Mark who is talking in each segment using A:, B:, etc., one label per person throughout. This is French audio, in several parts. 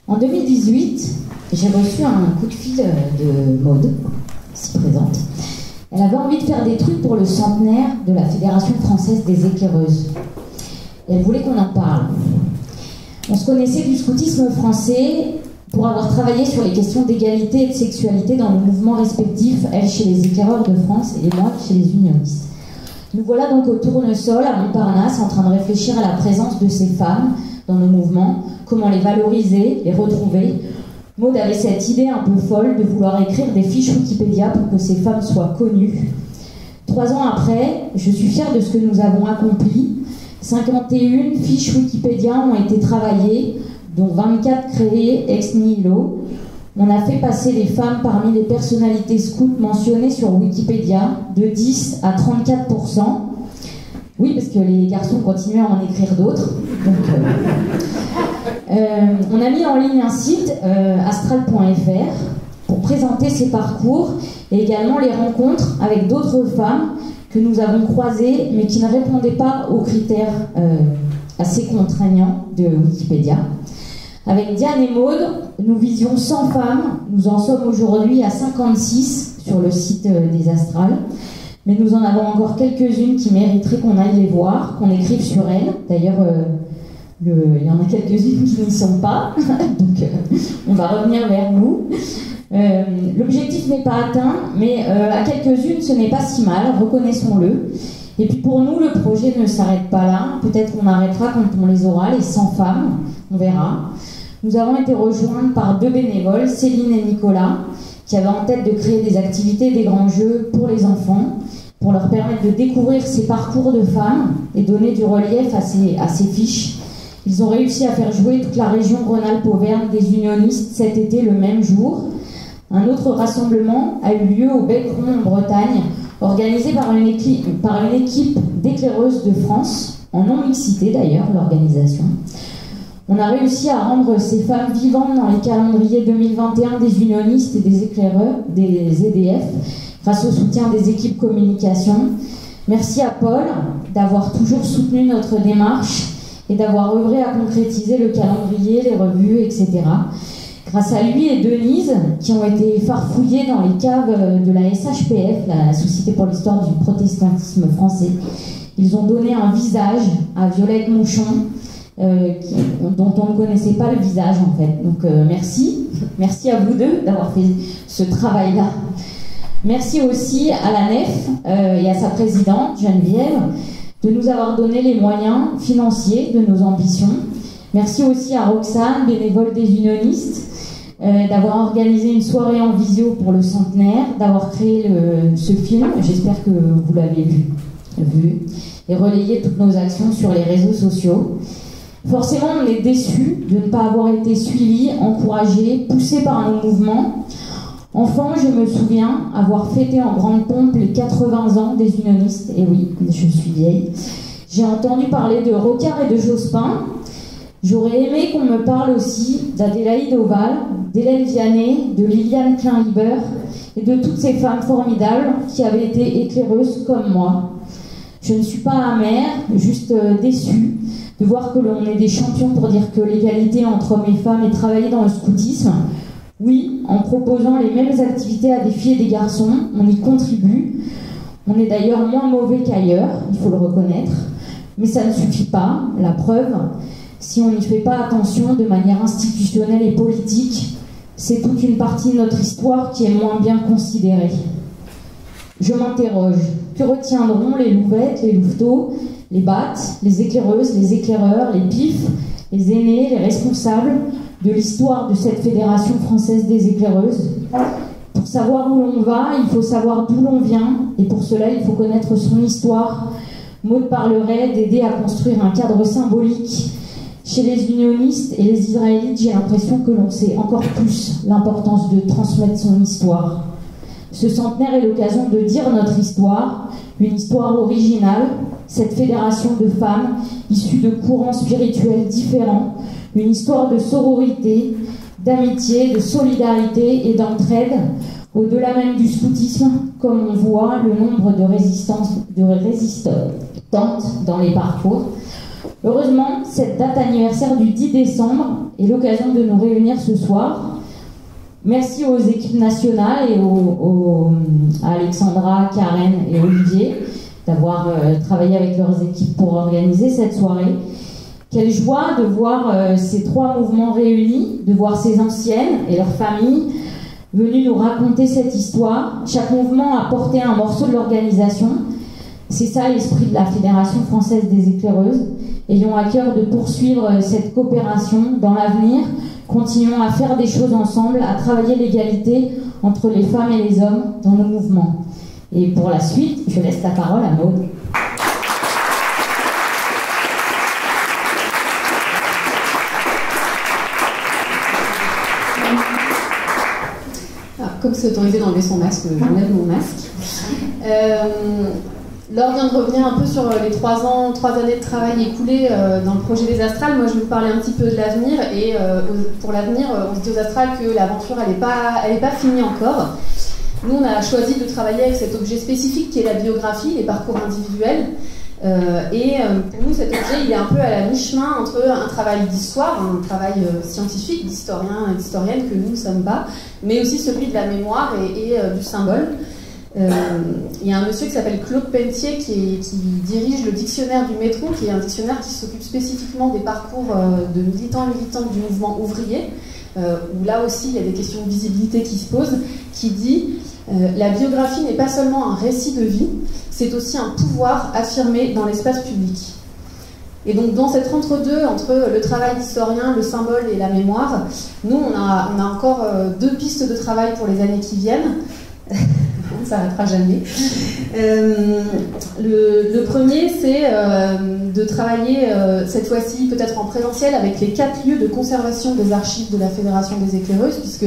A: En 2018, j'ai reçu un coup de fil de Maude, ici présente. Elle avait envie de faire des trucs pour le centenaire de la Fédération française des éclaireuses. Et elle voulait qu'on en parle. On se connaissait du scoutisme français pour avoir travaillé sur les questions d'égalité et de sexualité dans nos mouvements respectifs, elle chez les éclaireurs de France et moi chez les unionistes. Nous voilà donc au tournesol à Montparnasse en train de réfléchir à la présence de ces femmes dans nos mouvements, comment les valoriser, les retrouver. Maude avait cette idée un peu folle de vouloir écrire des fiches Wikipédia pour que ces femmes soient connues. 3 ans après, je suis fière de ce que nous avons accompli. 51 fiches Wikipédia ont été travaillées, dont 24 créées ex nihilo. On a fait passer les femmes parmi les personnalités scouts mentionnées sur Wikipédia de 10 à 34%. Oui, parce que les garçons continuaient à en écrire d'autres. On a mis en ligne un site, astral.fr, pour présenter ces parcours et également les rencontres avec d'autres femmes que nous avons croisées mais qui ne répondaient pas aux critères assez contraignants de Wikipédia. Avec Diane et Maude, nous visions 100 femmes. Nous en sommes aujourd'hui à 56 sur le site des Astrales. Mais nous en avons encore quelques-unes qui mériteraient qu'on aille les voir, qu'on écrive sur elles. D'ailleurs, il y en a quelques-unes qui n'y sont pas. Donc, on va revenir vers vous. L'objectif n'est pas atteint, mais à quelques-unes, ce n'est pas si mal, reconnaissons-le. Et puis pour nous, le projet ne s'arrête pas là. Peut-être qu'on arrêtera quand on les aura, les 100 femmes. On verra. Nous avons été rejoints par 2 bénévoles, Céline et Nicolas, qui avaient en tête de créer des activités, des grands jeux pour les enfants, pour leur permettre de découvrir ces parcours de femmes et donner du relief à ces fiches. Ils ont réussi à faire jouer toute la région Rhône-Alpes-Auvergne des unionistes cet été le même jour. Un autre rassemblement a eu lieu au Becqueron en Bretagne, organisé par une équipe d'éclaireuses de France, en non-mixité d'ailleurs, l'organisation. On a réussi à rendre ces femmes vivantes dans les calendriers 2021 des unionistes et des éclaireurs, des EDF, grâce au soutien des équipes communication. Merci à Paul d'avoir toujours soutenu notre démarche et d'avoir œuvré à concrétiser le calendrier, les revues, etc. Grâce à lui et Denise, qui ont été farfouillés dans les caves de la SHPF, la Société pour l'histoire du protestantisme français, ils ont donné un visage à Violette Mouchon, dont on ne connaissait pas le visage en fait. Donc merci. Merci à vous deux d'avoir fait ce travail-là. Merci aussi à la Nef et à sa présidente, Geneviève, de nous avoir donné les moyens financiers de nos ambitions. Merci aussi à Roxane, bénévole des unionistes, d'avoir organisé une soirée en visio pour le centenaire, d'avoir créé ce film, j'espère que vous l'avez vu, et relayé toutes nos actions sur les réseaux sociaux. Forcément, on est déçus de ne pas avoir été suivis, encouragés, poussés par nos mouvements. Enfant, je me souviens avoir fêté en grande pompe les 80 ans des unionistes. Et oui, je suis vieille. J'ai entendu parler de Rocard et de Jospin. J'aurais aimé qu'on me parle aussi d'Adélaïde Oval, d'Hélène Vianney, de Liliane Klein-Liber et de toutes ces femmes formidables qui avaient été éclaireuses comme moi. Je ne suis pas amère, juste déçue de voir que l'on est des champions pour dire que l'égalité entre hommes et femmes est travaillée dans le scoutisme. Oui, en proposant les mêmes activités à des filles et des garçons, on y contribue. On est d'ailleurs moins mauvais qu'ailleurs, il faut le reconnaître. Mais ça ne suffit pas, la preuve, si on n'y fait pas attention de manière institutionnelle et politique, c'est toute une partie de notre histoire qui est moins bien considérée. Je m'interroge, que retiendront les louvettes, les louveteaux, les battes, les éclaireuses, les éclaireurs, les pifs, les aînés, les responsables de l'histoire de cette Fédération française des éclaireuses? Pour savoir où l'on va, il faut savoir d'où l'on vient, et pour cela, il faut connaître son histoire. Maude parlerait d'aider à construire un cadre symbolique. Chez les unionistes et les israélites, j'ai l'impression que l'on sait encore plus l'importance de transmettre son histoire. Ce centenaire est l'occasion de dire notre histoire, une histoire originale, cette fédération de femmes issues de courants spirituels différents, une histoire de sororité, d'amitié, de solidarité et d'entraide, au-delà même du scoutisme, comme on voit le nombre de résistantes dans les parcours. Heureusement, cette date anniversaire du 10 décembre est l'occasion de nous réunir ce soir. Merci aux équipes nationales et à Alexandra, Karen et Olivier d'avoir travaillé avec leurs équipes pour organiser cette soirée. Quelle joie de voir ces trois mouvements réunis, de voir ces anciennes et leurs familles venues nous raconter cette histoire. Chaque mouvement a porté un morceau de l'organisation. C'est ça l'esprit de la Fédération française des éclaireuses. Ayons à cœur de poursuivre cette coopération dans l'avenir. Continuons à faire des choses ensemble, à travailler l'égalité entre les femmes et les hommes dans nos mouvements. Et pour la suite, je laisse la parole à Maud.
B: Alors, comme c'est autorisé d'enlever son masque, j'enlève mon masque. Laure vient de revenir un peu sur les 3 années de travail écoulées dans le projet des Astrales. Moi, je vais vous parler un petit peu de l'avenir. Et pour l'avenir, on se dit aux Astrales que l'aventure, elle n'est pas finie encore. Nous, on a choisi de travailler avec cet objet spécifique qui est la biographie, les parcours individuels. Pour nous, cet objet, il est un peu à la mi-chemin entre un travail d'histoire, un travail scientifique, d'historien et d'historienne que nous ne sommes pas, mais aussi celui de la mémoire et du symbole. Il y a un monsieur qui s'appelle Claude Pentier qui dirige le dictionnaire du métro, qui est un dictionnaire qui s'occupe spécifiquement des parcours de militants et militantes du mouvement ouvrier, où là aussi il y a des questions de visibilité qui se posent, qui dit la biographie n'est pas seulement un récit de vie, c'est aussi un pouvoir affirmé dans l'espace public. Et donc dans cet entre-deux, entre le travail d'historien, le symbole et la mémoire, nous on a encore 2 pistes de travail pour les années qui viennent. Ça n'arrêtera jamais. Le premier, c'est de travailler cette fois-ci peut-être en présentiel avec les 4 lieux de conservation des archives de la Fédération des éclaireuses, puisque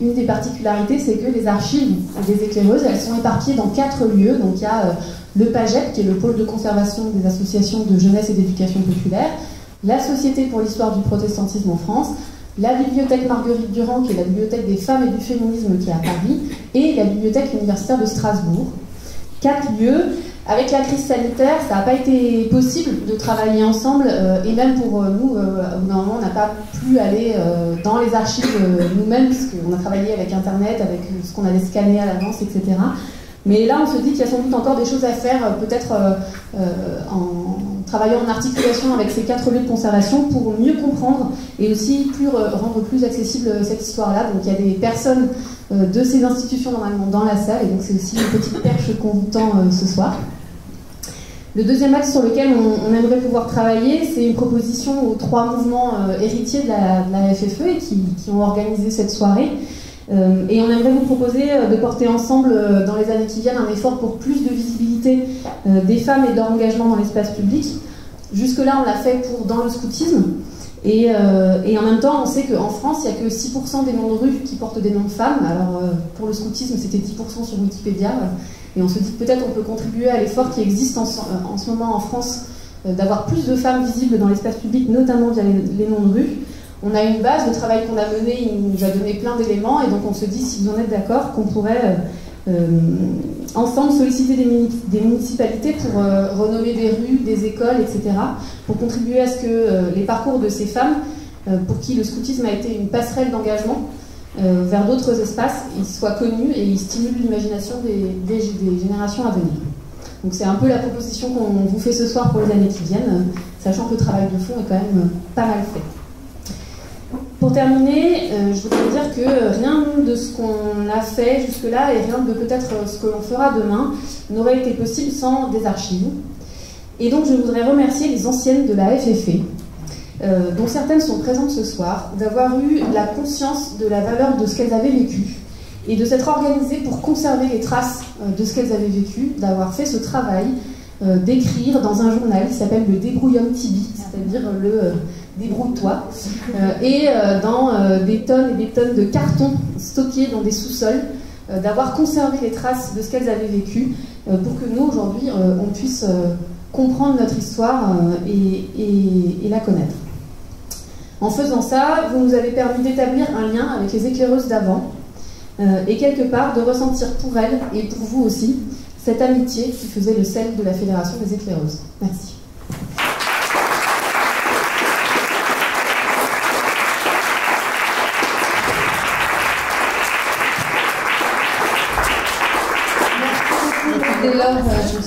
B: une des particularités, c'est que les archives des éclaireuses, elles sont éparpillées dans 4 lieux. Donc il y a le PAGEP, qui est le pôle de conservation des associations de jeunesse et d'éducation populaire, la Société pour l'histoire du protestantisme en France, la bibliothèque Marguerite Durand, qui est la bibliothèque des femmes et du féminisme qui est à Paris, et la bibliothèque universitaire de Strasbourg. 4 lieux. Avec la crise sanitaire, ça n'a pas été possible de travailler ensemble, et même pour nous, au bout d'un moment, on n'a pas pu aller dans les archives nous-mêmes, puisqu'on a travaillé avec Internet, avec ce qu'on allait scanner à l'avance, etc. Mais là, on se dit qu'il y a sans doute encore des choses à faire, peut-être en travaillant en articulation avec ces 4 lieux de conservation pour mieux comprendre et aussi rendre plus accessible cette histoire-là. Donc il y a des personnes de ces institutions normalement dans la salle, et donc c'est aussi une petite perche qu'on vous tend ce soir. Le deuxième axe sur lequel on aimerait pouvoir travailler, c'est une proposition aux 3 mouvements héritiers de la FFE et qui ont organisé cette soirée. Et on aimerait vous proposer de porter ensemble dans les années qui viennent un effort pour plus de visibilité des femmes et de leur engagement dans l'espace public. Jusque-là, on l'a fait dans le scoutisme. Et en même temps, on sait qu'en France, il n'y a que 6% des noms de rue qui portent des noms de femmes. Alors, pour le scoutisme, c'était 10% sur Wikipédia. Et on se dit que peut-être on peut contribuer à l'effort qui existe en ce moment en France, d'avoir plus de femmes visibles dans l'espace public, notamment via les noms de rue. On a une base, le travail qu'on a mené, il nous a donné plein d'éléments, et donc on se dit, si vous en êtes d'accord, qu'on pourrait ensemble solliciter des municipalités pour renommer des rues, des écoles, etc., pour contribuer à ce que les parcours de ces femmes, pour qui le scoutisme a été une passerelle d'engagement vers d'autres espaces, ils soient connus et ils stimulent l'imagination des générations à venir. Donc c'est un peu la proposition qu'on vous fait ce soir pour les années qui viennent, sachant que le travail de fond est quand même pas mal fait. Pour terminer, je voudrais dire que rien de ce qu'on a fait jusque-là et rien de peut-être ce que l'on fera demain n'aurait été possible sans des archives. Et donc je voudrais remercier les anciennes de la FFE, dont certaines sont présentes ce soir, d'avoir eu la conscience de la valeur de ce qu'elles avaient vécu et de s'être organisées pour conserver les traces de ce qu'elles avaient vécu, d'avoir fait ce travail d'écrire dans un journal qui s'appelle le Débrouillum Tibi, c'est-à-dire le débrouille-toi, et dans des tonnes et des tonnes de cartons stockés dans des sous-sols, d'avoir conservé les traces de ce qu'elles avaient vécu pour que nous, aujourd'hui, on puisse comprendre notre histoire et la connaître. En faisant ça, vous nous avez permis d'établir un lien avec les éclaireuses d'avant et quelque part de ressentir pour elles et pour vous aussi cette amitié qui faisait le sel de la Fédération des éclaireuses. Merci. dès lors, je vous souhaite